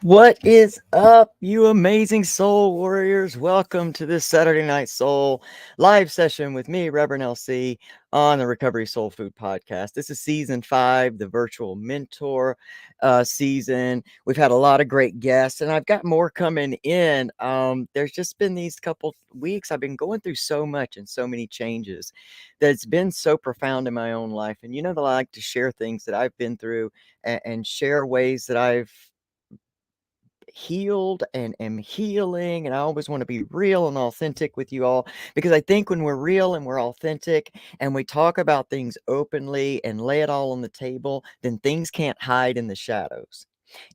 What is up, you amazing soul warriors? Welcome to this Saturday Night Soul live session with me, Reverend LC, on the Recovery Soul Food Podcast. This is season 5, the virtual mentor season. We've had a lot of great guests, and I've got more coming in. There's just been these couple weeks, I've been going through so much and so many changes that's been so profound in my own life. And you know that I like to share things that I've been through and share ways that I've healed and am healing. And I always want to be real and authentic with you all, because I think when we're real and we're authentic and we talk about things openly and lay it all on the table, then things can't hide in the shadows.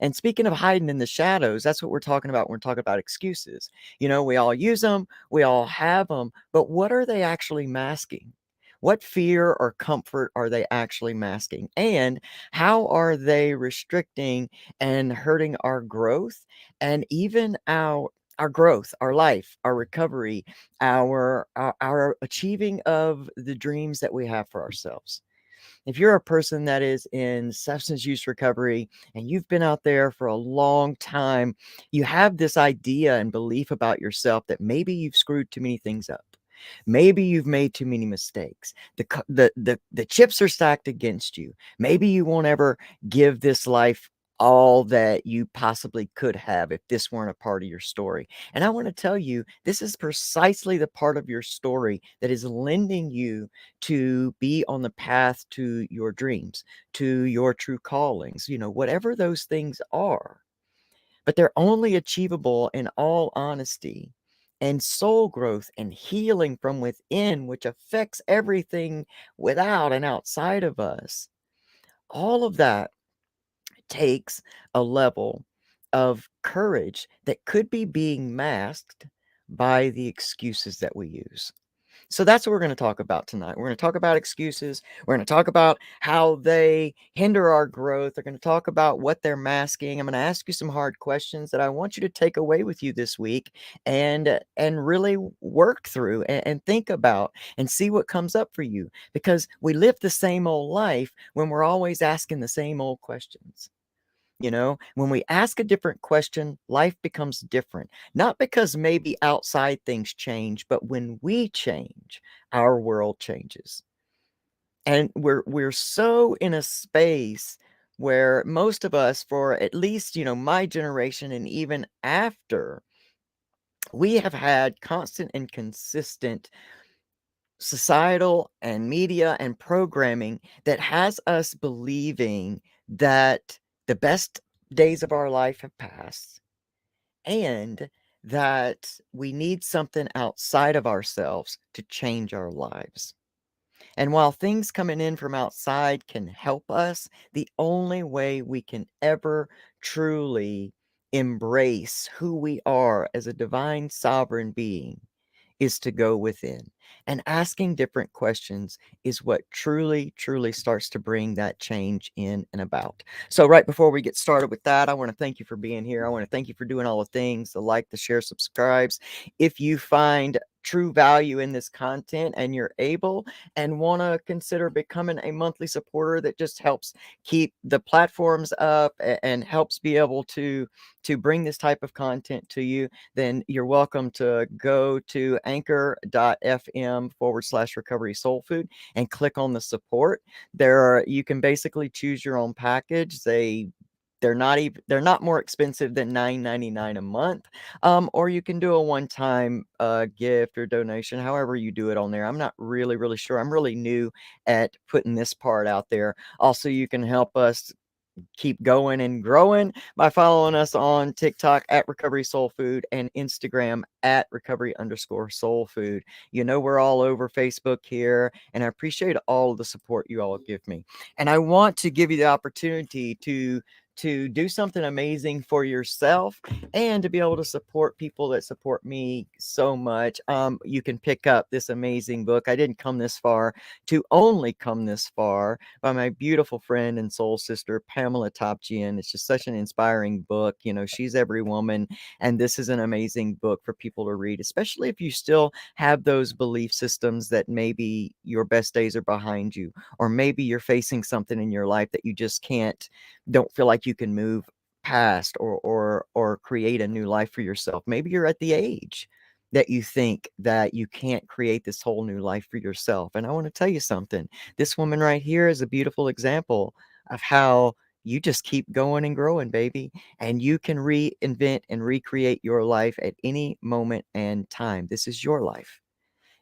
And speaking of hiding in the shadows, that's what we're talking about when we're talking about excuses. You know, we all use them, we all have them, but what are they actually masking? What fear or comfort are they actually masking? And how are they restricting and hurting our growth and even our growth, our life, our recovery, our achieving of the dreams that we have for ourselves? If you're a person that is in substance use recovery and you've been out there for a long time, you have this idea and belief about yourself that maybe you've screwed too many things up. Maybe you've made too many mistakes. The chips are stacked against you. Maybe you won't ever give this life all that you possibly could have if this weren't a part of your story. And I want to tell you, this is precisely the part of your story that is lending you to be on the path to your dreams, to your true callings, whatever those things are. But they're only achievable in all honesty and soul growth and healing from within, which affects everything without and outside of us. All of that takes a level of courage that could be being masked by the excuses that we use. So that's what we're going to talk about tonight. We're going to talk about excuses. We're going to talk about how they hinder our growth. We're going to talk about what they're masking. I'm going to ask you some hard questions that I want you to take away with you this week and really work through and think about and see what comes up for you, because we live the same old life when we're always asking the same old questions. When we ask a different question, life becomes different. Not because maybe outside things change, but when we change, our world changes. And we're so in a space where most of us, for at least, my generation and even after, we have had constant and consistent societal and media and programming that has us believing that the best days of our life have passed and that we need something outside of ourselves to change our lives. And while things coming in from outside can help us, the only way we can ever truly embrace who we are as a divine sovereign being is to go within. And asking different questions is what truly, truly starts to bring that change in and about. So, right before we get started with that, I want to thank you for being here. I want to thank you for doing all the things, the like, the share, subscribes. If you find true value in this content and you're able and want to consider becoming a monthly supporter that just helps keep the platforms up and helps be able to bring this type of content to you, then you're welcome to go to anchor.fm/recovery soul food and click on the support. You can basically choose your own package. They're not more expensive than $9.99 a month. Or you can do a one-time gift or donation, however you do it on there. I'm not really sure. I'm really new at putting this part out there. Also, you can help us keep going and growing by following us on TikTok at Recovery Soul Food and Instagram at recovery_soul food. We're all over Facebook here, and I appreciate all of the support you all give me. And I want to give you the opportunity to do something amazing for yourself and to be able to support people that support me so much. You can pick up this amazing book. I didn't come this far to only come this far, by my beautiful friend and soul sister, Pamela Topjian. It's just such an inspiring book. She's every woman, and this is an amazing book for people to read, especially if you still have those belief systems that maybe your best days are behind you, or maybe you're facing something in your life that you just don't feel like you can move past or create a new life for yourself. Maybe you're at the age that you think that you can't create this whole new life for yourself. And I want to tell you something. This woman right here is a beautiful example of how you just keep going and growing, baby, and you can reinvent and recreate your life at any moment and time. This is your life.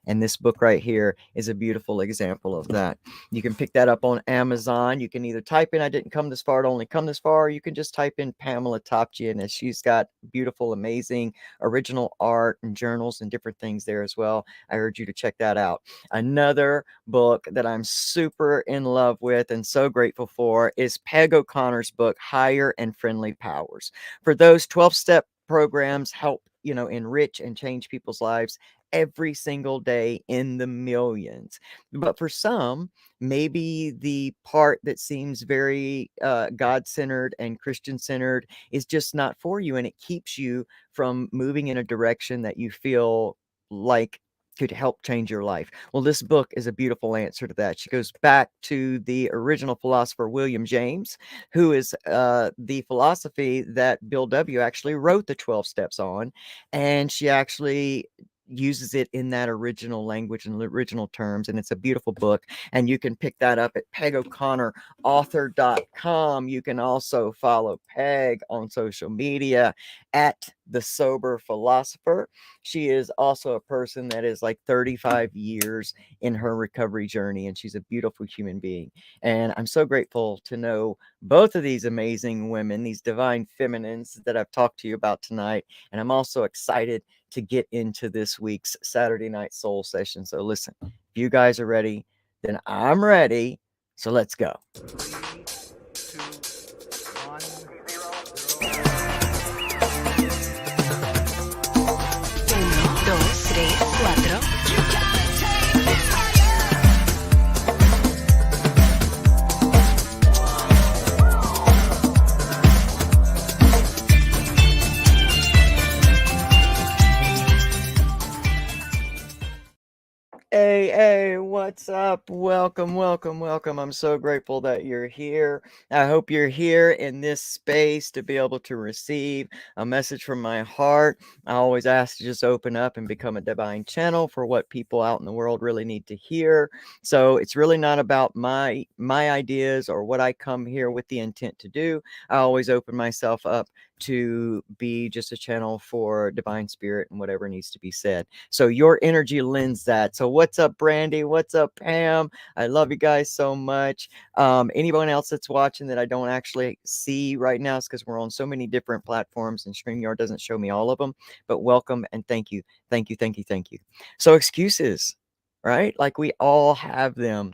And this book right here is a beautiful example of that. You can pick that up on Amazon. You can either type in, I didn't come this far to only come this far, or you can just type in Pamela Topchian, and she's got beautiful, amazing original art and journals and different things there as well. I urge you to check that out. Another book that I'm super in love with and so grateful for is Peg O'Connor's book, Higher and Friendly Powers. For those 12-step programs help, enrich and change people's lives every single day in the millions. But for some, maybe the part that seems very God-centered and Christian-centered is just not for you, and it keeps you from moving in a direction that you feel like could help change your life. Well, this book is a beautiful answer to that. She goes back to the original philosopher William James, who is the philosophy that Bill W. actually wrote the 12 steps on, and she actually uses it in that original language and original terms, and it's a beautiful book, and you can pick that up at PegO'ConnorAuthor.com. You can also follow Peg on social media at The Sober Philosopher. She is also a person that is like 35 years in her recovery journey, and she's a beautiful human being. And I'm so grateful to know both of these amazing women, these divine feminines that I've talked to you about tonight. And I'm also excited to get into this week's Saturday Night Soul Session. So listen, if you guys are ready, then I'm ready. So let's go. 3, 2, 1, 1, 2, 3, 4. Hey, what's up? Welcome, welcome, welcome. I'm so grateful that you're here. I hope you're here in this space to be able to receive a message from my heart. I always ask to just open up and become a divine channel for what people out in the world really need to hear. So it's really not about my ideas or what I come here with the intent to do. I always open myself up to be just a channel for divine spirit and whatever needs to be said. So your energy lends that. So what's up, Brandy? What's up, Pam? I love you guys so much. Anyone else that's watching that I don't actually see right now is because we're on so many different platforms and StreamYard doesn't show me all of them. But welcome and thank you. Thank you, thank you, thank you. So excuses, right? Like we all have them.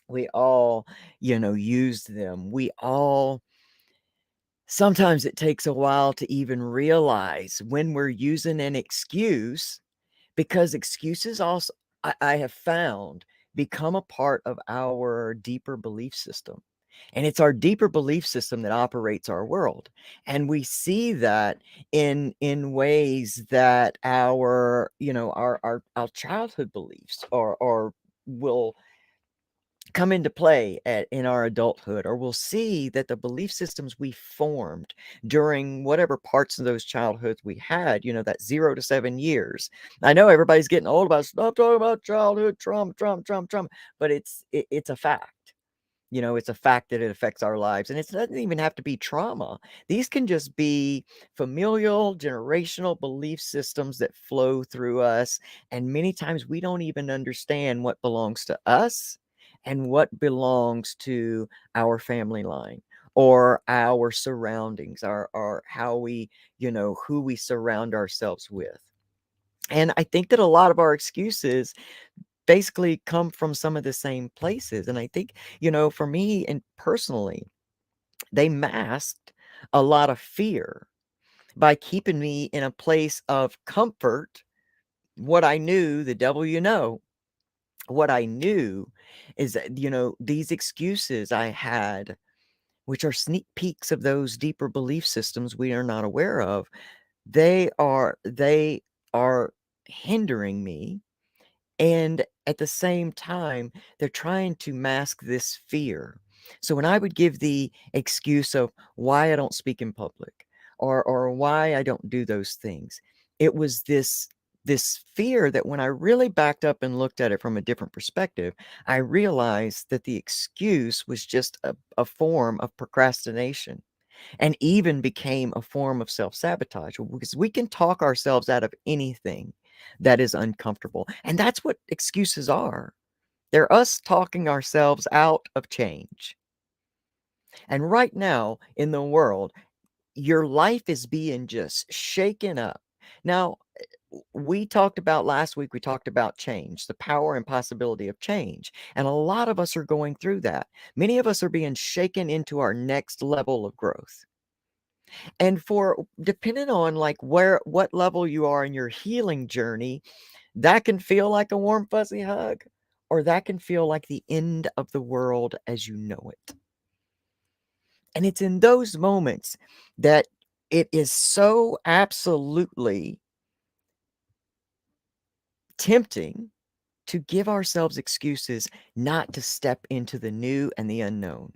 We all, use them. We all sometimes it takes a while to even realize when we're using an excuse, because excuses also, I have found, become a part of our deeper belief system. And it's our deeper belief system that operates our world. And we see that in ways that our childhood beliefs or will come into play in our adulthood, or we'll see that the belief systems we formed during whatever parts of those childhoods we had, that 0 to 7 years. I know everybody's getting old about stop talking about childhood trauma, but it's a fact. It's a fact that it affects our lives, and it doesn't even have to be trauma. These can just be familial, generational belief systems that flow through us, and many times we don't even understand what belongs to us and what belongs to our family line or our surroundings, our how we, who we surround ourselves with. And I think that a lot of our excuses basically come from some of the same places. And I think, for me and personally, they masked a lot of fear by keeping me in a place of comfort. What I knew, the devil, what I knew is that, these excuses I had, which are sneak peeks of those deeper belief systems we are not aware of, they are hindering me. And at the same time, they're trying to mask this fear. So when I would give the excuse of why I don't speak in public or why I don't do those things, it was this fear that when I really backed up and looked at it from a different perspective, I realized that the excuse was just a form of procrastination and even became a form of self-sabotage because we can talk ourselves out of anything that is uncomfortable. And that's what excuses are. They're us talking ourselves out of change. And right now in the world, your life is being just shaken up. Now, we talked about last week, we talked about change, the power and possibility of change. And a lot of us are going through that. Many of us are being shaken into our next level of growth. And for depending on like what level you are in your healing journey, that can feel like a warm, fuzzy hug, or that can feel like the end of the world as you know it. And it's in those moments that it is so absolutely tempting to give ourselves excuses not to step into the new and the unknown.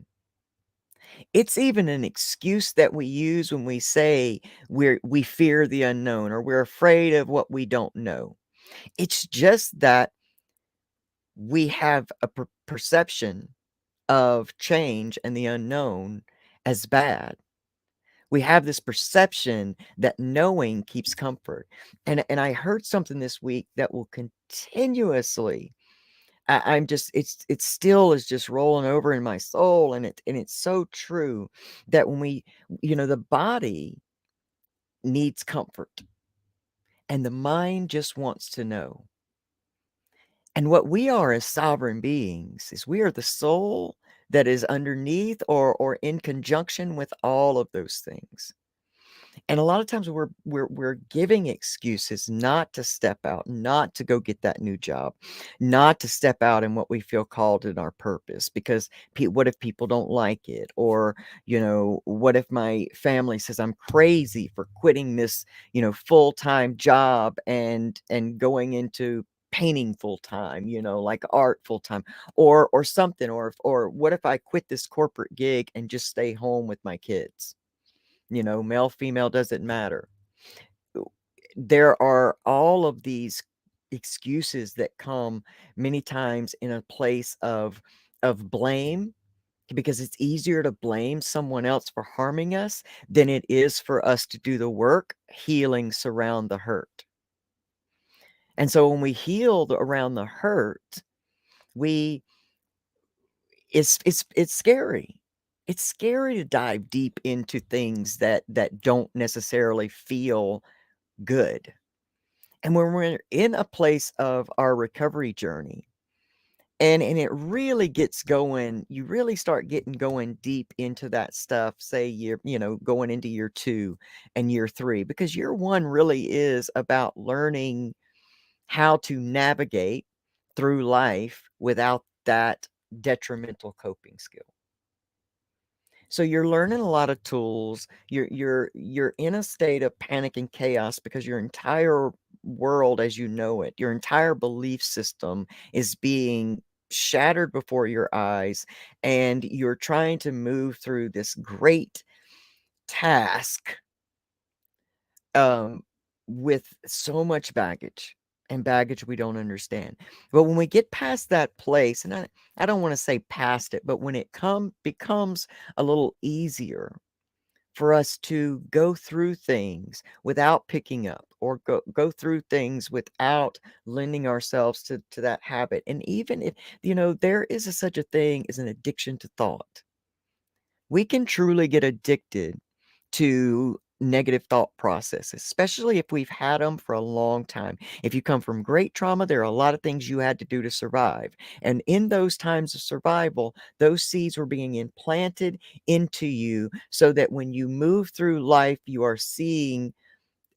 It's even an excuse that we use when we say we fear the unknown or we're afraid of what we don't know. It's just that we have a perception of change and the unknown as bad. We have this perception that knowing keeps comfort. And I heard something this week that will continuously I'm just it still is just rolling over in my soul, and it's so true that when the body needs comfort and the mind just wants to know. And what we are as sovereign beings is we are the soul that is underneath or in conjunction with all of those things. And a lot of times we're giving excuses not to step out, not to go get that new job, not to step out in what we feel called in our purpose because what if people don't like it? Or, what if my family says I'm crazy for quitting this, full-time job and going into painting full time, like art full time or something or what if I quit this corporate gig and just stay home with my kids? Male, female, doesn't matter. There are all of these excuses that come many times in a place of blame because it's easier to blame someone else for harming us than it is for us to do the work healing surround the hurt. And so when we heal around the hurt, we it's scary. It's scary to dive deep into things that don't necessarily feel good. And when we're in a place of our recovery journey and it really gets going, you really start getting going deep into that stuff, say going into year 2 and year 3, because year 1 really is about learning how to navigate through life without that detrimental coping skill. So you're learning a lot of tools. You're in a state of panic and chaos because your entire world as you know it, your entire belief system is being shattered before your eyes, and you're trying to move through this great task um, with so much baggage and baggage we don't understand. But when we get past that place, and I don't want to say past it, but when it becomes a little easier for us to go through things without picking up or go through things without lending ourselves to that habit. And even if, there is such a thing as an addiction to thought. We can truly get addicted to negative thought processes, especially if we've had them for a long time. If you come from great trauma, there are a lot of things you had to do to survive. And in those times of survival, those seeds were being implanted into you so that when you move through life, you are seeing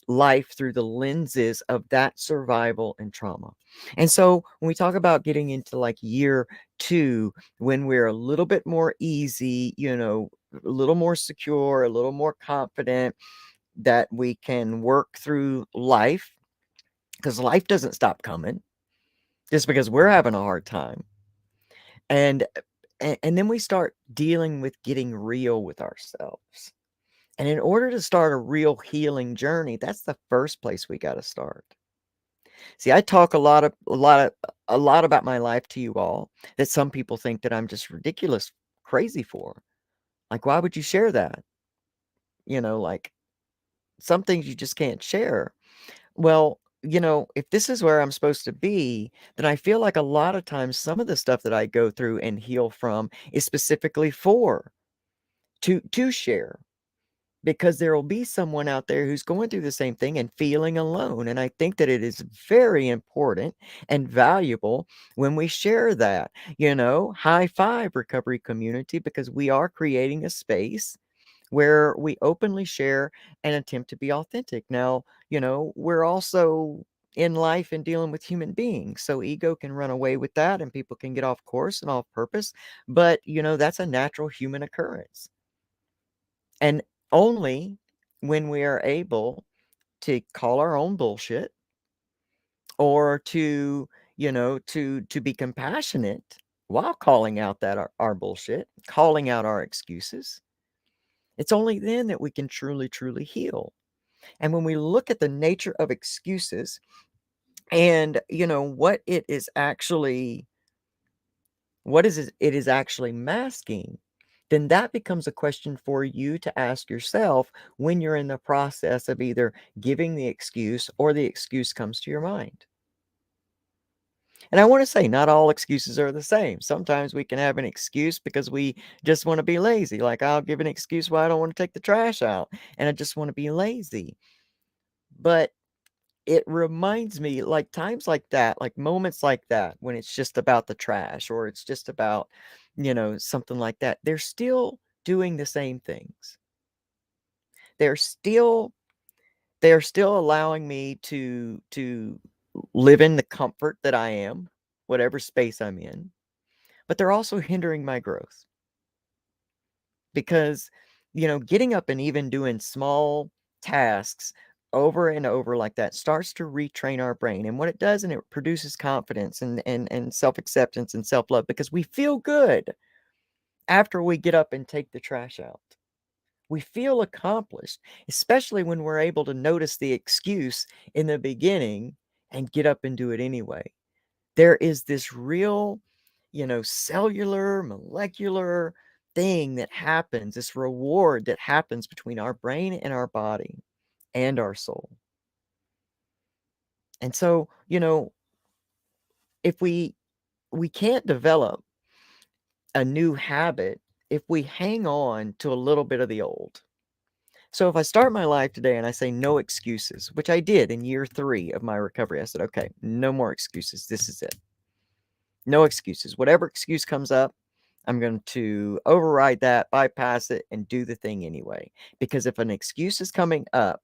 life through the lenses of that survival and trauma. And so when we talk about getting into like year 2, when we're a little bit more easy, a little more secure, a little more confident that we can work through life, because life doesn't stop coming just because we're having a hard time. And and then we start dealing with getting real with ourselves. And in order to start a real healing journey, that's the first place we got to start. See, I talk a lot about my life to you all that some people think that I'm just ridiculous, crazy for. Like, why would you share that? Like some things you just can't share. Well, if this is where I'm supposed to be, then I feel like a lot of times some of the stuff that I go through and heal from is specifically for to share, because there will be someone out there who's going through the same thing and feeling alone. And I think that it is very important and valuable when we share that. High five, recovery community, because we are creating a space where we openly share and attempt to be authentic. Now, we're also in life and dealing with human beings. So ego can run away with that and people can get off course and off purpose. But, that's a natural human occurrence. And only when we are able to call our own bullshit, or to be compassionate while calling out that our bullshit, calling out our excuses, it's only then that we can truly, truly heal. And when we look at the nature of excuses and, what it is actually masking, then that becomes a question for you to ask yourself when you're in the process of either giving the excuse or the excuse comes to your mind. And I want to say, not all excuses are the same. Sometimes we can have an excuse because we just want to be lazy. Like, I'll give an excuse why I don't want to take the trash out, and I just want to be lazy. But it reminds me, like times like that, like moments like that, when it's just about the trash or it's just about, something like that, they're still doing the same things. They're still they're still allowing me to live in the comfort that I am, whatever space I'm in, but they're also hindering my growth. Because, getting up and even doing small tasks over and over like that starts to retrain our brain. And what it does, and it produces confidence and self-acceptance and self-love, because we feel good after we get up and take the trash out. We feel accomplished, especially when we're able to notice the excuse in the beginning and get up and do it anyway. There is this real, cellular, molecular thing that happens, this reward that happens between our brain and our body and our soul. And so, if we can't develop a new habit if we hang on to a little bit of the old. So if I start my life today and I say no excuses, which I did in year 3 of my recovery, I said, okay, no more excuses. This is it. No excuses. Whatever excuse comes up, I'm going to override that, bypass it, and do the thing anyway. Because if an excuse is coming up,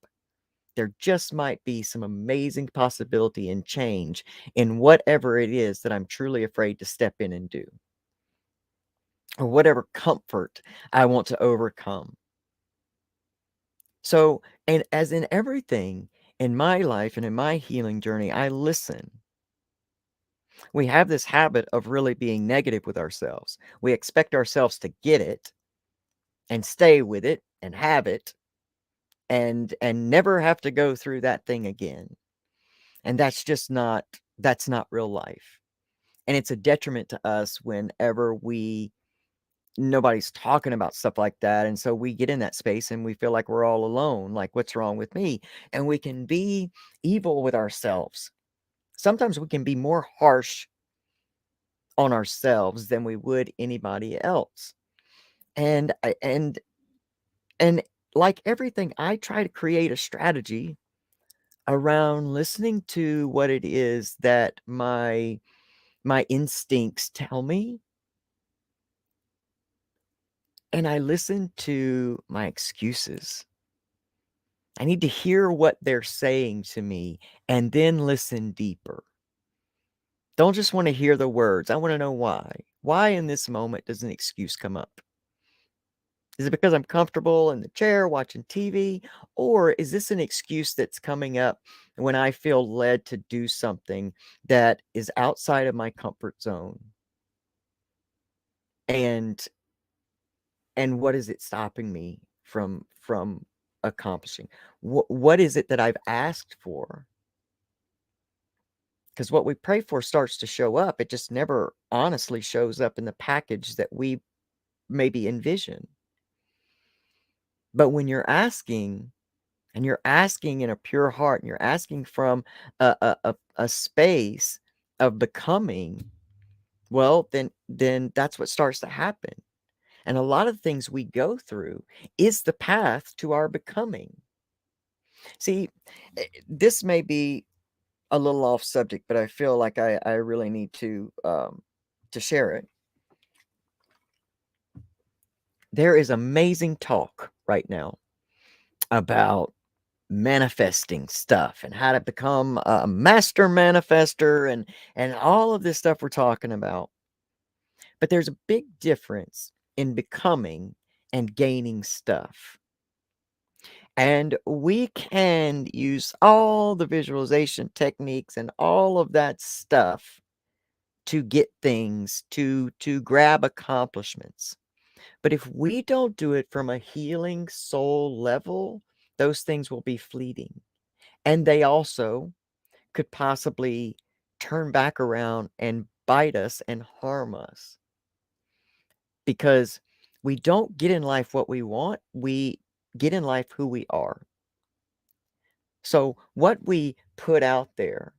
there just might be some amazing possibility and change in whatever it is that I'm truly afraid to step in and do, or whatever comfort I want to overcome. So, and as in everything in my life and in my healing journey, I listen. We have this habit of really being negative with ourselves. We expect ourselves to get it and stay with it and have it and never have to go through that thing again. And that's not real life. And it's a detriment to us whenever nobody's talking about stuff like that. And so we get in that space and we feel like we're all alone, like, what's wrong with me? And we can be evil with ourselves. Sometimes we can be more harsh on ourselves than we would anybody else. And and like everything, I try to create a strategy around listening to what it is that my instincts tell me, and I listen to my excuses. I need to hear what they're saying to me and then listen deeper. Don't just want to hear the words. I want to know why. Why in this moment does an excuse come up? Is it because I'm comfortable in the chair watching TV? Or is this an excuse that's coming up when I feel led to do something that is outside of my comfort zone? And what is it stopping me from accomplishing? What is it that I've asked for? Because what we pray for starts to show up. It just never honestly shows up in the package that we maybe envision. But when you're asking, and you're asking in a pure heart, and you're asking from a space of becoming, well, then that's what starts to happen. And a lot of things we go through is the path to our becoming. See, this may be a little off subject, but I feel like I really need to share it. There is amazing talk right now about manifesting stuff and how to become a master manifester and all of this stuff we're talking about. But there's a big difference in becoming and gaining stuff. And we can use all the visualization techniques and all of that stuff to get things, to grab accomplishments. But if we don't do it from a healing soul level, those things will be fleeting. And they also could possibly turn back around and bite us and harm us. Because we don't get in life what we want, we get in life who we are. So what we put out there,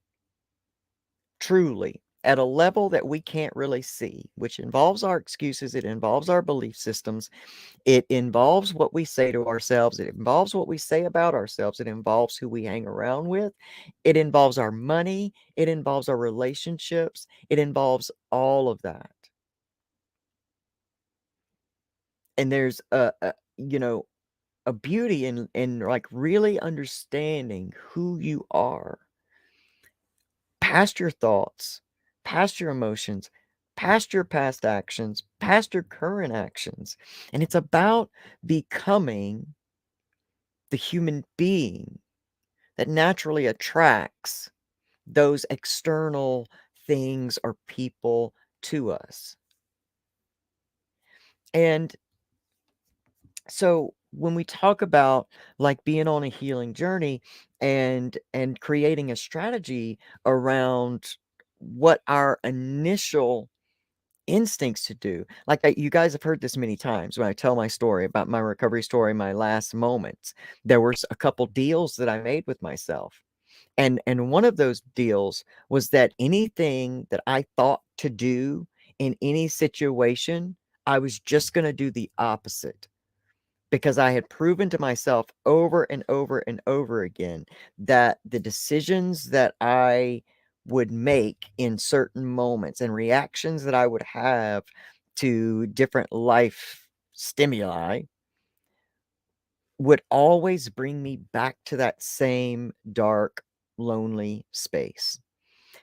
truly, at a level that we can't really see, which involves our excuses, it involves our belief systems, it involves what we say to ourselves, it involves what we say about ourselves, it involves who we hang around with, it involves our money, it involves our relationships, it involves all of that. And there's a beauty in like really understanding who you are past your thoughts, past your emotions, past your past actions, past your current actions. And it's about becoming the human being that naturally attracts those external things or people to us. And so when we talk about like being on a healing journey and creating a strategy around what our initial instincts to do, like you guys have heard this many times when I tell my story about my recovery story, my last moments, there were a couple deals that I made with myself, and one of those deals was that anything that I thought to do in any situation, I was just going to do the opposite, because I had proven to myself over and over and over again that the decisions that I would make in certain moments and reactions that I would have to different life stimuli would always bring me back to that same dark, lonely space.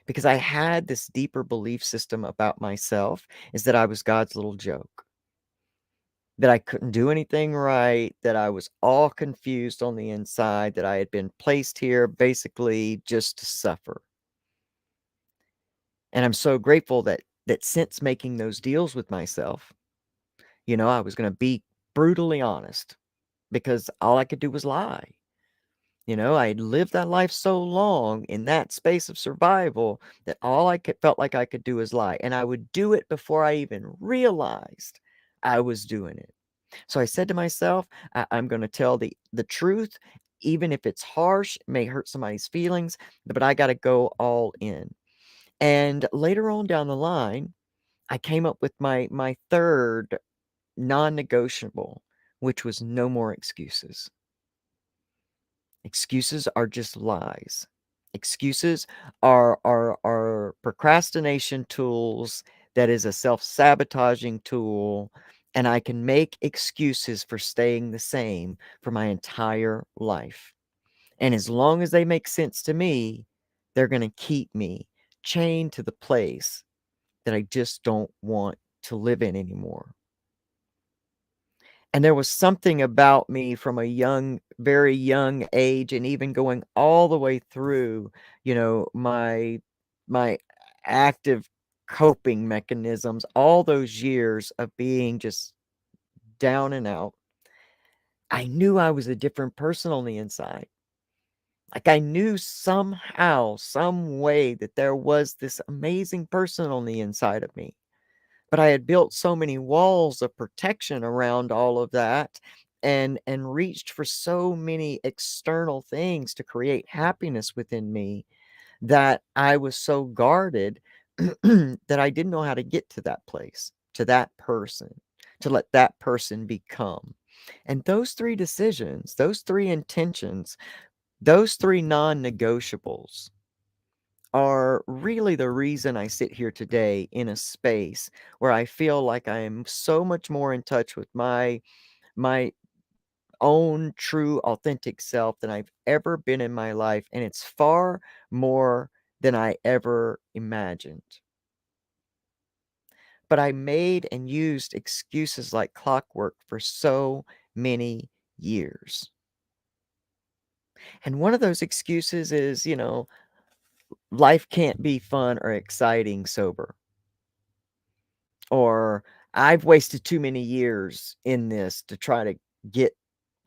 Because I had this deeper belief system about myself, is that I was God's little joke, that I couldn't do anything right, that I was all confused on the inside, that I had been placed here basically just to suffer. And I'm so grateful that since making those deals with myself, I was going to be brutally honest, because all I could do was lie. I had lived that life so long in that space of survival that all felt like I could do is lie. And I would do it before I even realized I was doing it. So I said to myself, I'm going to tell the truth, even if it's harsh, it may hurt somebody's feelings, but I got to go all in. And later on down the line, I came up with my third non-negotiable, which was no more excuses. Excuses are just lies. Excuses are procrastination tools. That is a self-sabotaging tool, and I can make excuses for staying the same for my entire life. And as long as they make sense to me, they're going to keep me chained to the place that I just don't want to live in anymore. And there was something about me from a very young age, and even going all the way through, my active coping mechanisms, all those years of being just down and out, I knew I was a different person on the inside. Like I knew somehow, some way that there was this amazing person on the inside of me. But I had built so many walls of protection around all of that and reached for so many external things to create happiness within me that I was so guarded that I didn't know how to get to that place, to that person, to let that person become. And those three decisions, those three intentions, those three non-negotiables are really the reason I sit here today in a space where I feel like I am so much more in touch with my own true authentic self than I've ever been in my life, and it's far more than I ever imagined. But I made and used excuses like clockwork for so many years. And one of those excuses is, life can't be fun or exciting sober. Or I've wasted too many years in this to try to get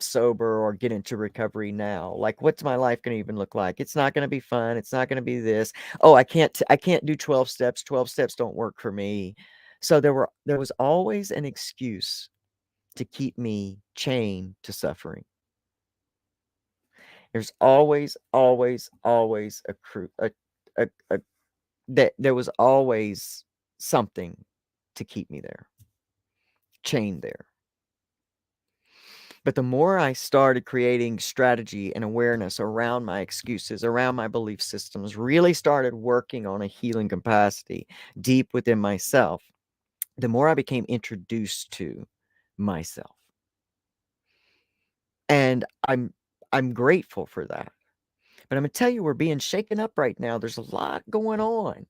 sober or get into recovery now. Like, what's my life going to even look like? It's not going to be fun. It's not going to be this. Oh, I can't do 12 steps. 12 steps don't work for me. So there was always an excuse to keep me chained to suffering. There's always, always, always a that there was always something to keep me there, chained there. But the more I started creating strategy and awareness around my excuses, around my belief systems, really started working on a healing capacity deep within myself, the more I became introduced to myself. And I'm grateful for that. But I'm gonna tell you, we're being shaken up right now. There's a lot going on.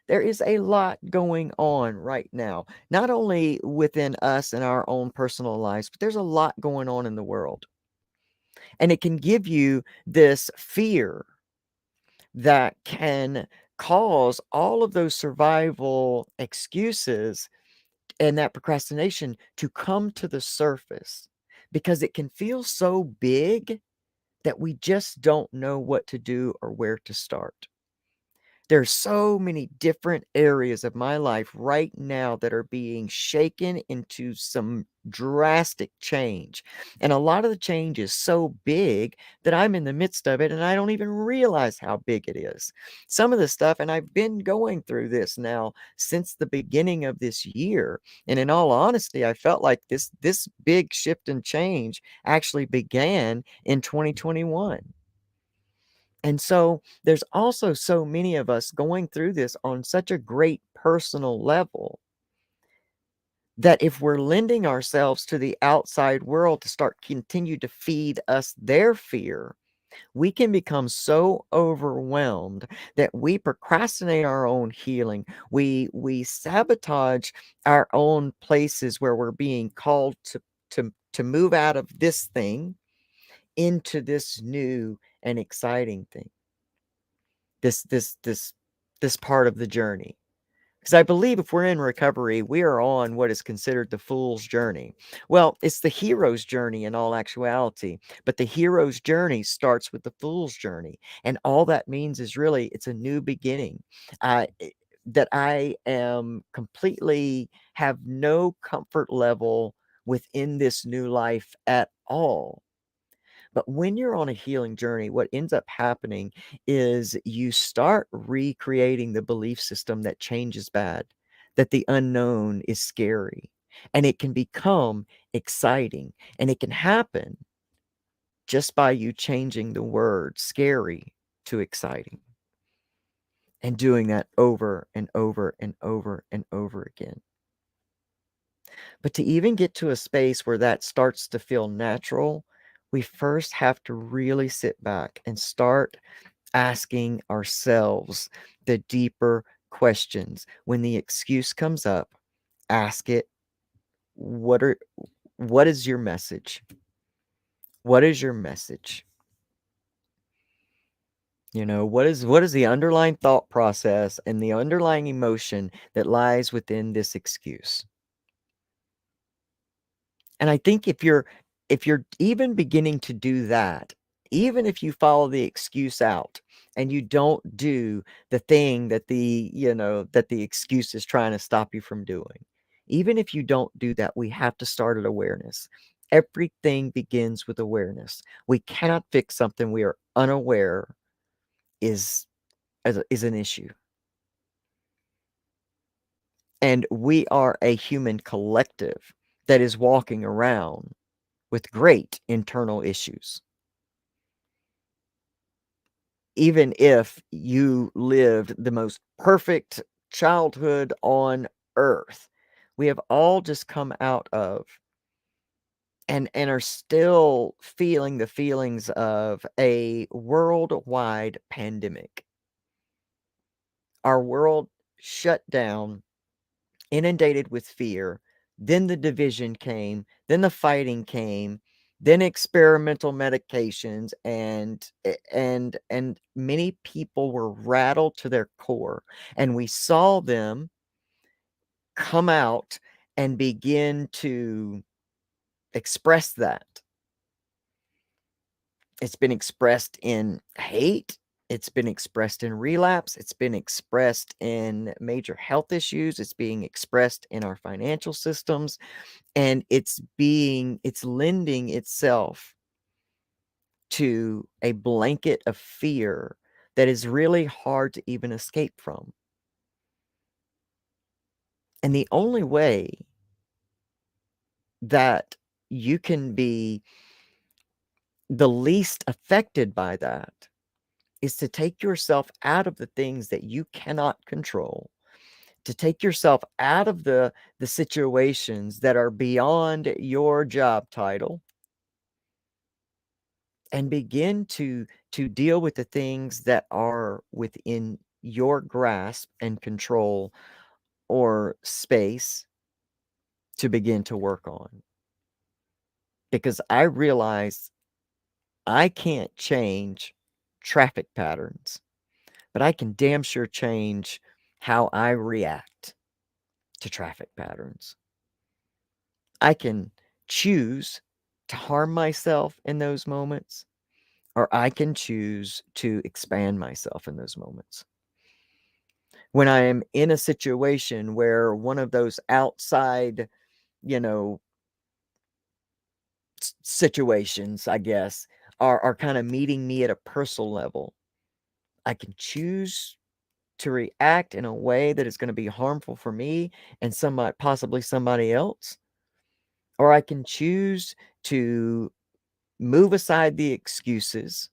There is a lot going on right now, not only within us and our own personal lives, but there's a lot going on in the world. And it can give you this fear that can cause all of those survival excuses and that procrastination to come to the surface because it can feel so big that we just don't know what to do or where to start. There's so many different areas of my life right now that are being shaken into some drastic change. And a lot of the change is so big that I'm in the midst of it and I don't even realize how big it is. Some of the stuff, and I've been going through this now since the beginning of this year. And in all honesty, I felt like this big shift and change actually began in 2021. And so there's also so many of us going through this on such a great personal level that if we're lending ourselves to the outside world to start continue to feed us their fear, we can become so overwhelmed that we procrastinate our own healing. We sabotage our own places where we're being called to move out of this thing into this new and exciting thing. This part of the journey. Because I believe if we're in recovery, we are on what is considered the fool's journey. Well, it's the hero's journey in all actuality, but the hero's journey starts with the fool's journey. And all that means is really it's a new beginning. That I am completely have no comfort level within this new life at all. But when you're on a healing journey, what ends up happening is you start recreating the belief system that change is bad, that the unknown is scary, and it can become exciting. And it can happen just by you changing the word scary to exciting and doing that over and over and over and over again. But to even get to a space where that starts to feel natural, we first have to really sit back and start asking ourselves the deeper questions. When the excuse comes up, ask it, what is your message? What is your message? What is the underlying thought process and the underlying emotion that lies within this excuse? And I think if you're even beginning to do that, even if you follow the excuse out and you don't do the thing that the excuse is trying to stop you from doing, even if you don't do that, we have to start at awareness. Everything begins with awareness. We cannot fix something we are unaware is is an issue. And we are a human collective that is walking around with great internal issues. Even if you lived the most perfect childhood on earth, we have all just come out of and are still feeling the feelings of a worldwide pandemic. Our world shut down, inundated with fear. Then the division came, then the fighting came, then experimental medications, and many people were rattled to their core, and we saw them come out and begin to express that. It's been expressed in hate. It's been expressed in relapse. It's been expressed in major health issues. It's being expressed in our financial systems. And it's lending itself to a blanket of fear that is really hard to even escape from. And the only way that you can be the least affected by that is to take yourself out of the things that you cannot control, to take yourself out of the situations that are beyond your job title, and begin to deal with the things that are within your grasp and control or space to begin to work on. Because I realize I can't change traffic patterns, but I can damn sure change how I react to traffic patterns. I can choose to harm myself in those moments, or I can choose to expand myself in those moments. When I am in a situation where one of those outside, you know, situations, I guess, are kind of meeting me at a personal level, I can choose to react in a way that is going to be harmful for me and possibly somebody else, or I can choose to move aside the excuses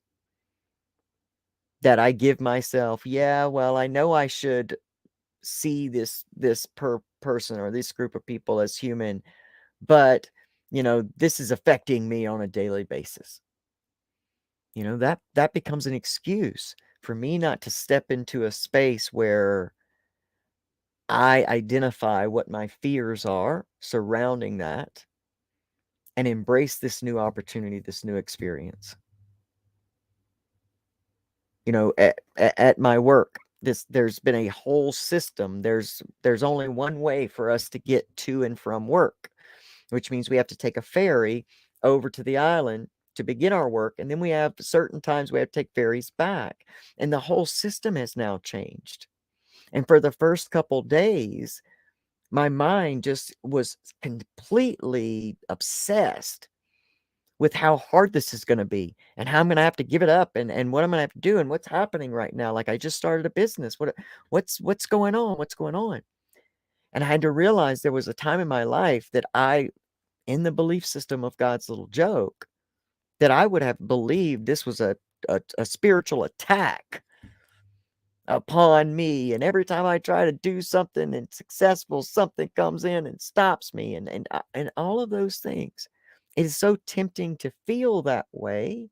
that I give myself. Yeah, well, I know I should see this person or this group of people as human, but this is affecting me on a daily basis. That becomes an excuse for me not to step into a space where I identify what my fears are surrounding that and embrace this new opportunity, this new experience. At my work, there's been a whole system. There's only one way for us to get to and from work, which means we have to take a ferry over to the island to begin our work, and then we have certain times we have to take ferries back, and the whole system has now changed. And for the first couple days, my mind just was completely obsessed with how hard this is going to be and how I'm going to have to give it up and what I'm going to have to do and what's happening right now. Like, I just started a business. What's going on? What's going on? And I had to realize there was a time in my life that in the belief system of God's little joke, that I would have believed this was a spiritual attack upon me. And every time I try to do something and successful, something comes in and stops me and all of those things. It is so tempting to feel that way,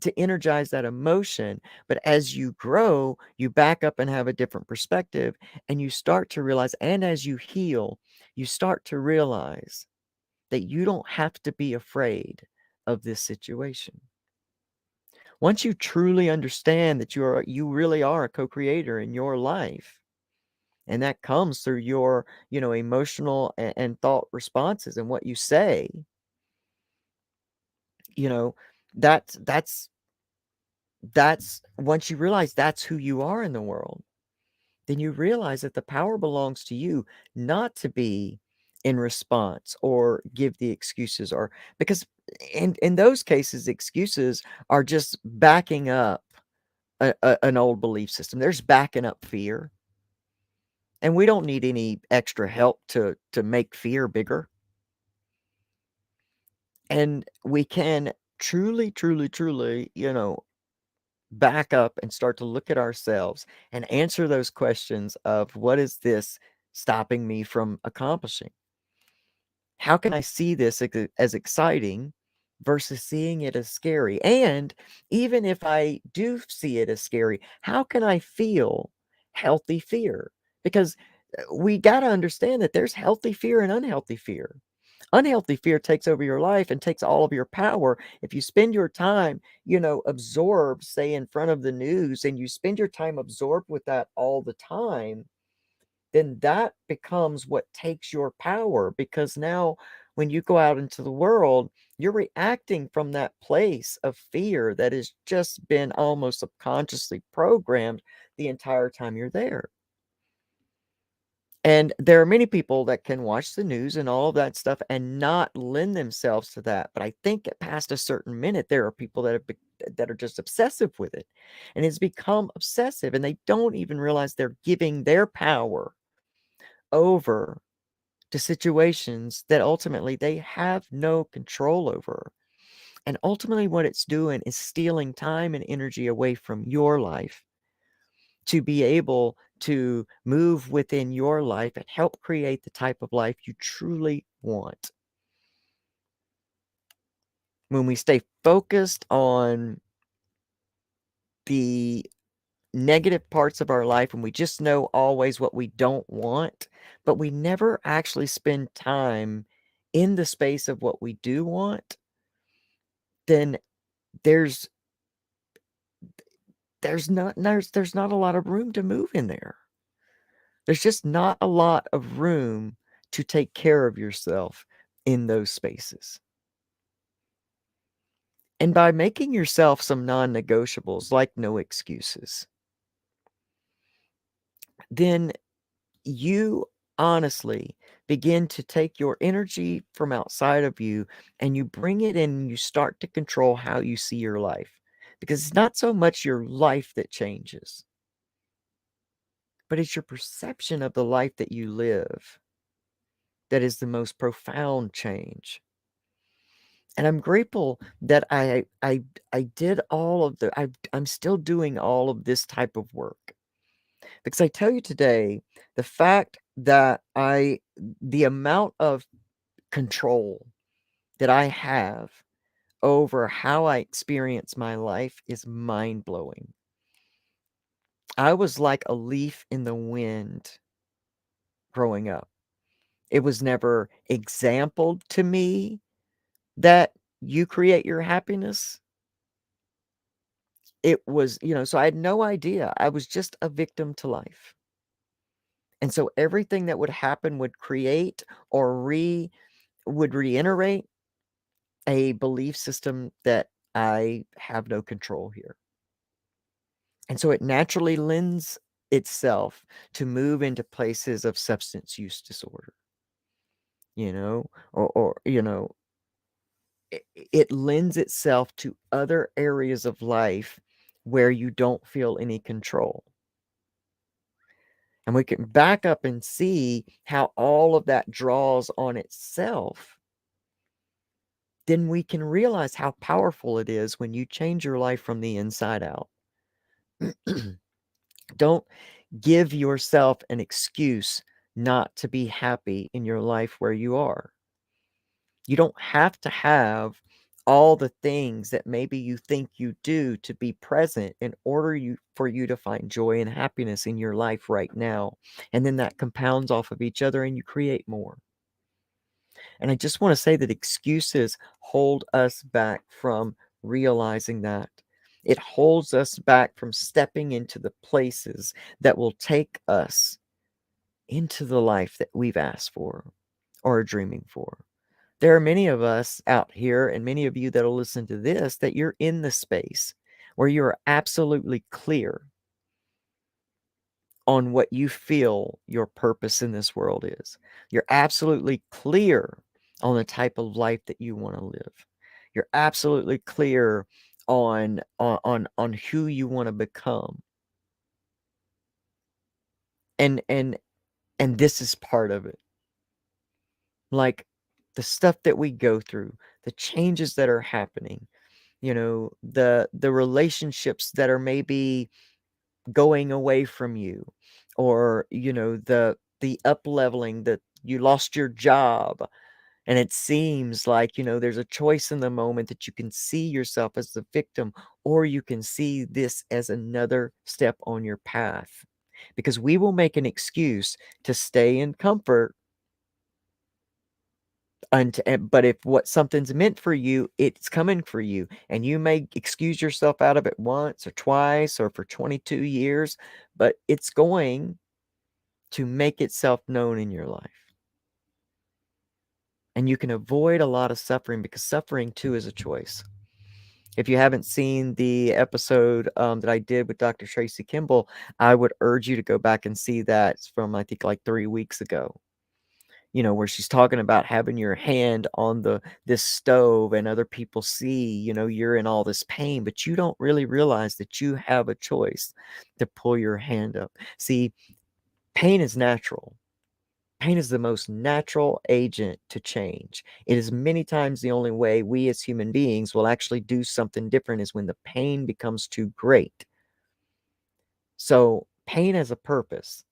to energize that emotion. But as you grow, you back up and have a different perspective, and you start to realize, and as you heal, you start to realize that you don't have to be afraid of this situation. Once you truly understand that you really are a co-creator in your life, and that comes through your, emotional and thought responses and what you say, you know, that's once you realize that's who you are in the world, then you realize that the power belongs to you, not to be in response or give the excuses, or because in those cases, excuses are just backing up an old belief system. There's backing up fear, and we don't need any extra help to make fear bigger. And we can truly, truly, truly, back up and start to look at ourselves and answer those questions of, what is this stopping me from accomplishing? How can I see this as exciting versus seeing it as scary? And even if I do see it as scary, how can I feel healthy fear? Because we got to understand that there's healthy fear and unhealthy fear. Unhealthy fear takes over your life and takes all of your power. If you spend your time, absorbed, say, in front of the news, and you spend your time absorbed with that all the time, then that becomes what takes your power, because now when you go out into the world, you're reacting from that place of fear that has just been almost subconsciously programmed the entire time you're there. And there are many people that can watch the news and all of that stuff and not lend themselves to that. But I think past a certain minute, there are people that are just obsessive with it, and it's become obsessive, and they don't even realize they're giving their power over to situations that ultimately they have no control over. And ultimately, what it's doing is stealing time and energy away from your life to be able to move within your life and help create the type of life you truly want. When we stay focused on the negative parts of our life and we just know always what we don't want, but we never actually spend time in the space of what we do want, then there's there's not a lot of room to move in there. There's just not a lot of room to take care of yourself in those spaces. And by making yourself some non-negotiables, like no excuses, then you honestly begin to take your energy from outside of you and you bring it in and you start to control how you see your life. Because it's not so much your life that changes, but it's your perception of the life that you live that is the most profound change. And I'm grateful that I did all of I'm still doing all of this type of work, because I tell you today, the fact that the amount of control that I have over how I experience my life is mind blowing. I was like a leaf in the wind growing up. It was never exampled to me that you create your happiness. It was, so I had no idea. I was just a victim to life. And so everything that would happen would create or would reiterate a belief system that I have no control here. And so it naturally lends itself to move into places of substance use disorder, or it lends itself to other areas of life where you don't feel any control. And we can back up and see how all of that draws on itself. Then we can realize how powerful it is when you change your life from the inside out. Don't give yourself an excuse not to be happy in your life where you are. You don't have to have all the things that maybe you think you do to be present in order for you to find joy and happiness in your life right now. And then that compounds off of each other and you create more. And I just want to say that excuses hold us back from realizing that. It holds us back from stepping into the places that will take us into the life that we've asked for or are dreaming for. There are many of us out here, and many of you that'll listen to this, that you're in the space where you're absolutely clear on what you feel your purpose in this world is. You're absolutely clear on the type of life that you want to live. You're absolutely clear on who you want to become. And this is part of it. Like the stuff that we go through, the changes that are happening, the relationships that are maybe going away from you, or the up leveling, that you lost your job, and it seems like there's a choice in the moment that you can see yourself as the victim, or you can see this as another step on your path, because we will make an excuse to stay in comfort. But if what something's meant for you, it's coming for you, and you may excuse yourself out of it once or twice or for 22 years, but it's going to make itself known in your life. And you can avoid a lot of suffering, because suffering too is a choice. If you haven't seen the episode that I did with Dr. Tracy Kimball, I would urge you to go back and see that. It's from, I think, like 3 weeks ago. Where she's talking about having your hand on this stove, and other people see, you're in all this pain, but you don't really realize that you have a choice to pull your hand up. See, pain is natural. Pain is the most natural agent to change. It is many times the only way we as human beings will actually do something different, is when the pain becomes too great. So pain has a purpose.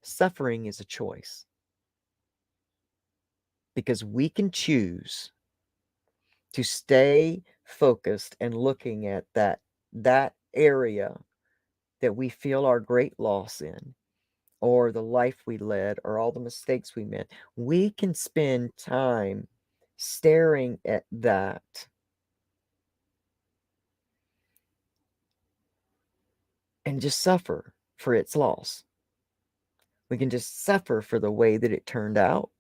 Suffering is a choice. Because we can choose to stay focused and looking at that area that we feel our great loss in, or the life we led, or all the mistakes we made. We can spend time staring at that and just suffer for its loss. We can just suffer for the way that it turned out.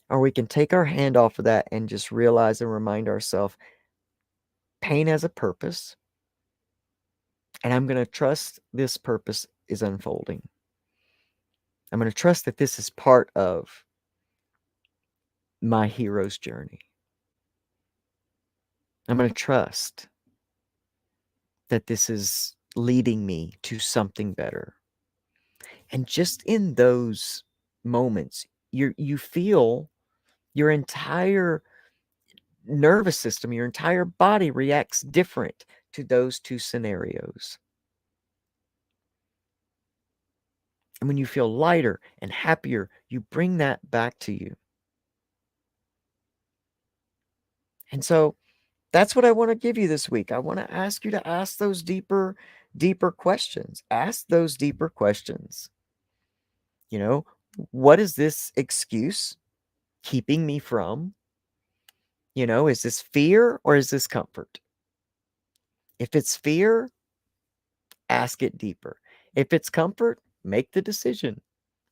Or we can take our hand off of that and just realize and remind ourselves, pain has a purpose, and I'm going to trust this purpose is unfolding. I'm going to trust that this is part of my hero's journey. I'm going to trust that this is leading me to something better. And just in those moments, you feel your entire nervous system, your entire body reacts different to those two scenarios. And when you feel lighter and happier, you bring that back to you. And so that's what I want to give you this week. I want to ask you to ask those deeper questions. Ask those deeper questions. What is this excuse keeping me from? Is this fear or is this comfort? If it's fear, ask it deeper. If it's comfort, make the decision.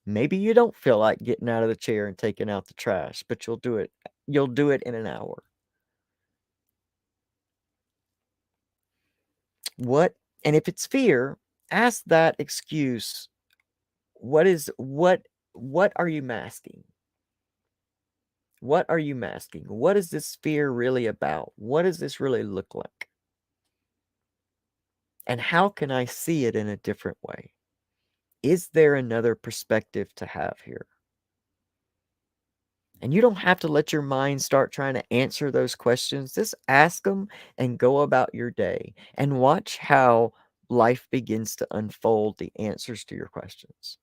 Maybe you don't feel like getting out of the chair and taking out the trash, but you'll do it. You'll do it in an hour. And if it's fear, ask that excuse. What are you masking? What are you masking? What is this fear really about? What does this really look like? And how can I see it in a different way? Is there another perspective to have here? And you don't have to let your mind start trying to answer those questions. Just ask them and go about your day, and watch how life begins to unfold the answers to your questions.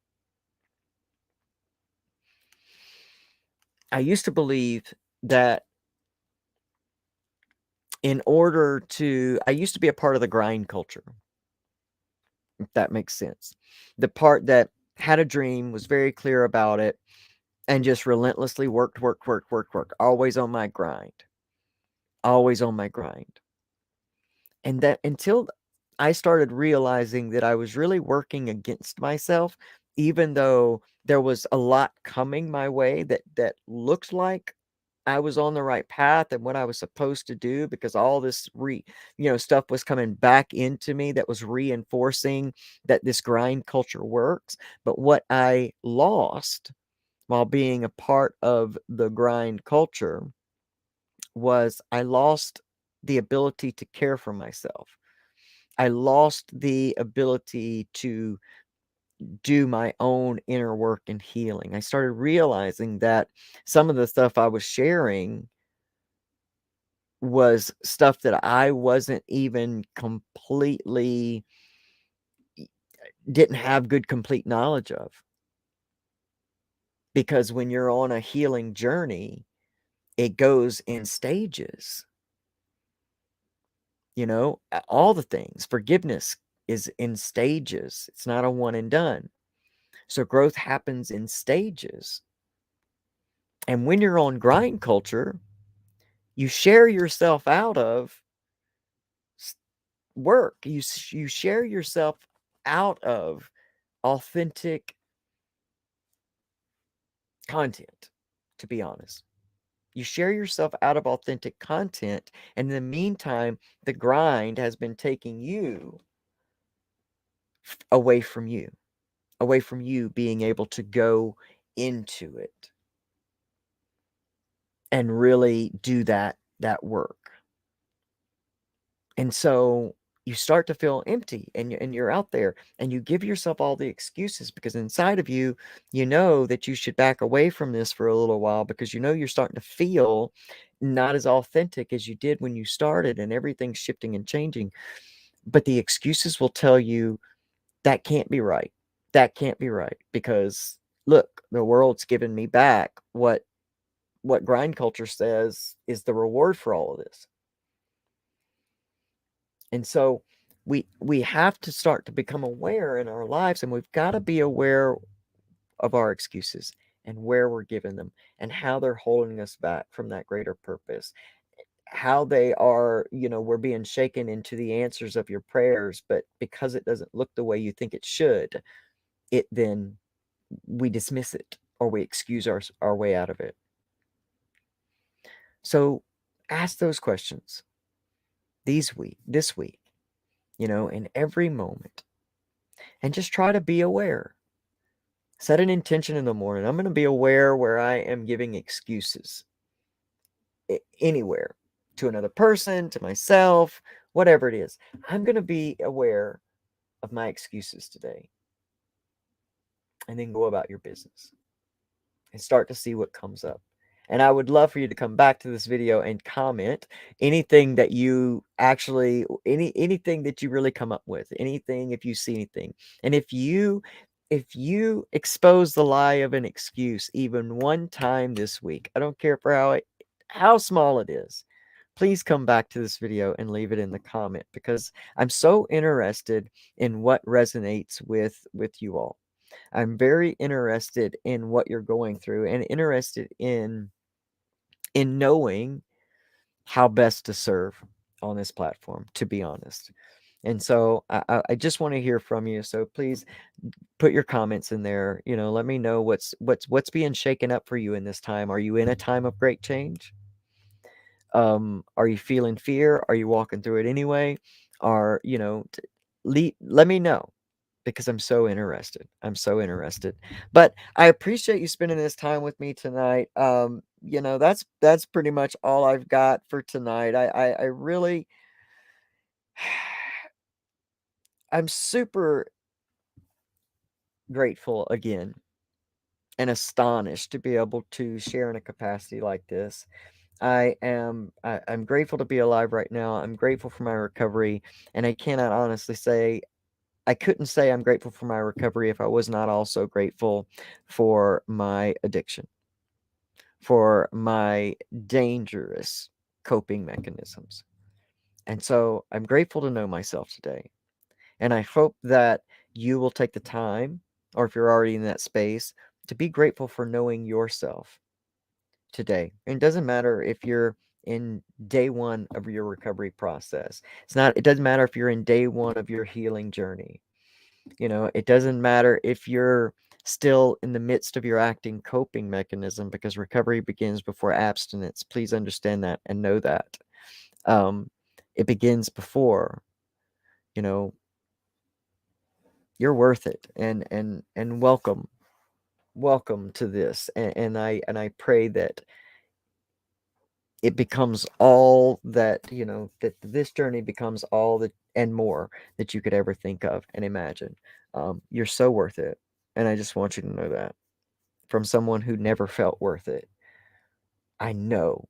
I used to believe that I used to be a part of the grind culture, if that makes sense. The part that had a dream, was very clear about it, and just relentlessly worked, always on my grind. Always on my grind. And that until I started realizing that I was really working against myself, even though there was a lot coming my way that looked like I was on the right path and what I was supposed to do, because all this stuff was coming back into me that was reinforcing that this grind culture works. But what I lost while being a part of the grind culture was I lost the ability to care for myself. I lost the ability to do my own inner work and healing. I started realizing that some of the stuff I was sharing was stuff that I wasn't even completely didn't have good complete knowledge of. Because when you're on a healing journey, it goes in stages. All the things. Forgiveness is in stages. It's not a one and done. So growth happens in stages. And when you're on grind culture, you share yourself out of work. You share yourself out of authentic content, to be honest. You share yourself out of authentic content, and in the meantime, the grind has been taking you away from you being able to go into it and really do that work. And so you start to feel empty, and you're out there and you give yourself all the excuses, because inside of you, you know that you should back away from this for a little while, because you're starting to feel not as authentic as you did when you started, and everything's shifting and changing. But the excuses will tell you that can't be right. That can't be right, because look, the world's given me back what grind culture says is the reward for all of this. And so we have to start to become aware in our lives, and we've got to be aware of our excuses and where we're giving them and how they're holding us back from that greater purpose. How they are, we're being shaken into the answers of your prayers, but because it doesn't look the way you think it should, then we dismiss it, or we excuse our way out of it. So ask those questions this week, in every moment, and just try to be aware. Set an intention in the morning. I'm going to be aware where I am giving excuses anywhere, to another person, to myself, whatever it is. I'm going to be aware of my excuses today, and then go about your business and start to see what comes up. And I would love for you to come back to this video and comment anything that you actually, anything that you really come up with, anything, if you see anything. And if you expose the lie of an excuse even one time this week, I don't care for how small it is, please come back to this video and leave it in the comment, because I'm so interested in what resonates with you all. I'm very interested in what you're going through, and interested in knowing how best to serve on this platform, to be honest. And so I just want to hear from you. So please put your comments in there. Let me know what's being shaken up for you in this time. Are you in a time of great change? Are you feeling fear? Are you walking through it anyway? Let me know, because I'm so interested. But I appreciate you spending this time with me tonight. That's pretty much all I've got for tonight. I really, I'm super grateful again and astonished to be able to share in a capacity like this. I'm grateful to be alive right now. I'm grateful for my recovery, and I cannot honestly say, I couldn't say I'm grateful for my recovery if I was not also grateful for my addiction, for my dangerous coping mechanisms. And so I'm grateful to know myself today. And I hope that you will take the time, or if you're already in that space, to be grateful for knowing yourself today. And it doesn't matter if you're in day one of your recovery process. It doesn't matter if you're in day one of your healing journey. It doesn't matter if you're still in the midst of your acting coping mechanism, because recovery begins before abstinence. Please understand that and know that. It begins before, you know, you're worth it, and welcome to this. And I pray that it becomes all that, that this journey becomes all that and more that you could ever think of and imagine. You're so worth it. And I just want you to know that from someone who never felt worth it. I know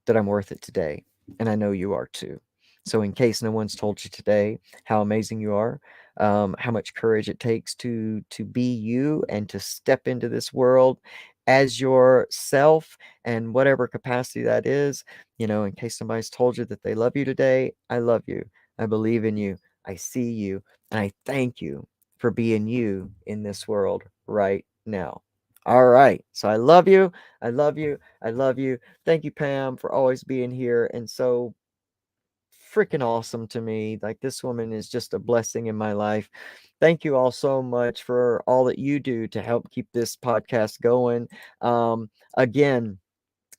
that I'm worth it today, and I know you are too. So, in case no one's told you today how amazing you are, how much courage it takes to be you and to step into this world as yourself, and whatever capacity that is, in case somebody's told you that they love you today, I love you. I believe in you. I see you, and I thank you for being you in this world right now. All right. So I love you. I love you. I love you. Thank you, Pam, for always being here and so freaking awesome to me. Like, this woman is just a blessing in my life. Thank you all so much for all that you do to help keep this podcast going. Again,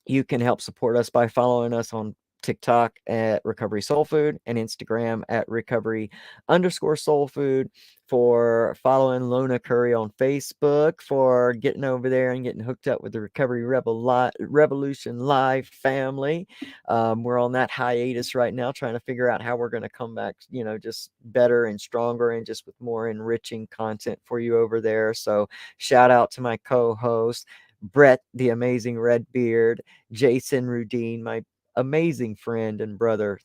you can help support us by following us on TikTok at Recovery Soul Food and Instagram at Recovery_Soul Food, for following Lona Curry on Facebook, for getting over there and getting hooked up with the Recovery Revolution Live family. We're on that hiatus right now, trying to figure out how we're going to come back, just better and stronger and just with more enriching content for you over there. So shout out to my co-host, Brett, the amazing Redbeard, Jason Rudine, my amazing friend and brother.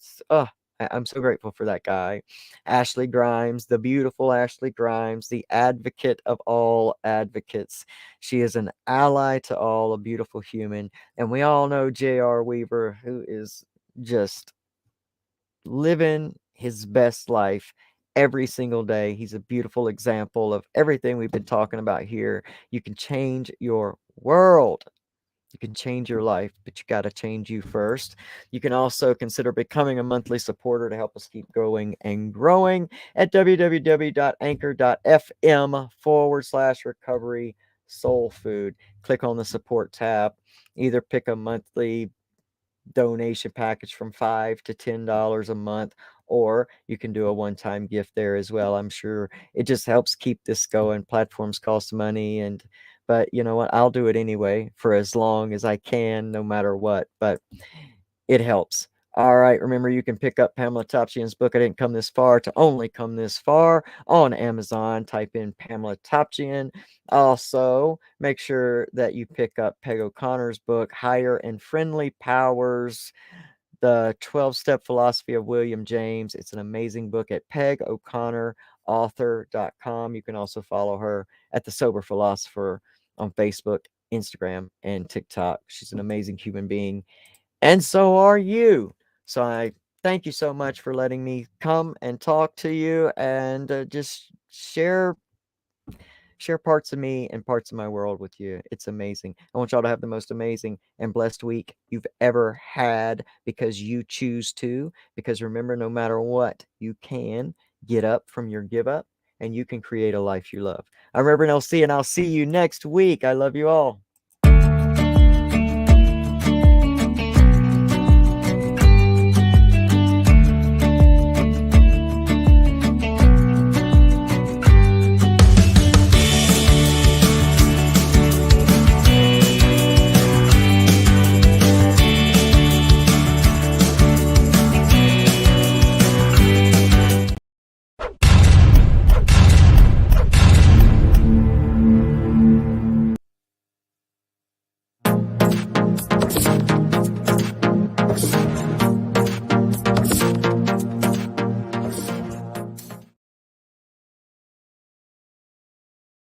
I'm so grateful for that guy. Ashley Grimes, the beautiful Ashley Grimes, the advocate of all advocates. She is an ally to all, a beautiful human. And we all know J.R. Weaver, who is just living his best life every single day. He's a beautiful example of everything we've been talking about here. You can change your world. You can change your life, but you got to change you first. You can also consider becoming a monthly supporter to help us keep going and growing at www.anchor.fm/recovery soul food. Click on the support tab. Either pick a monthly donation package from $5 to $10 a month, or you can do a one-time gift there as well. I'm sure it just helps keep this going. Platforms cost money, but you know what? I'll do it anyway for as long as I can, no matter what. But it helps. All right. Remember, you can pick up Pamela Topchian's book, I Didn't Come This Far to Only Come This Far, on Amazon. Type in Pamela Topchian. Also, make sure that you pick up Peg O'Connor's book, Higher and Friendly Powers, the 12-Step Philosophy of William James. It's an amazing book at PegO'ConnorAuthor.com. You can also follow her at The Sober Philosopher on Facebook, Instagram, and TikTok. She's an amazing human being, and so are you. So I thank you so much for letting me come and talk to you, and just share parts of me and parts of my world with you. It's amazing. I want y'all to have the most amazing and blessed week you've ever had, because you choose to. Because remember, no matter what, you can get up from your give up, and you can create a life you love. I'm Reverend LC, and I'll see you next week. I love you all.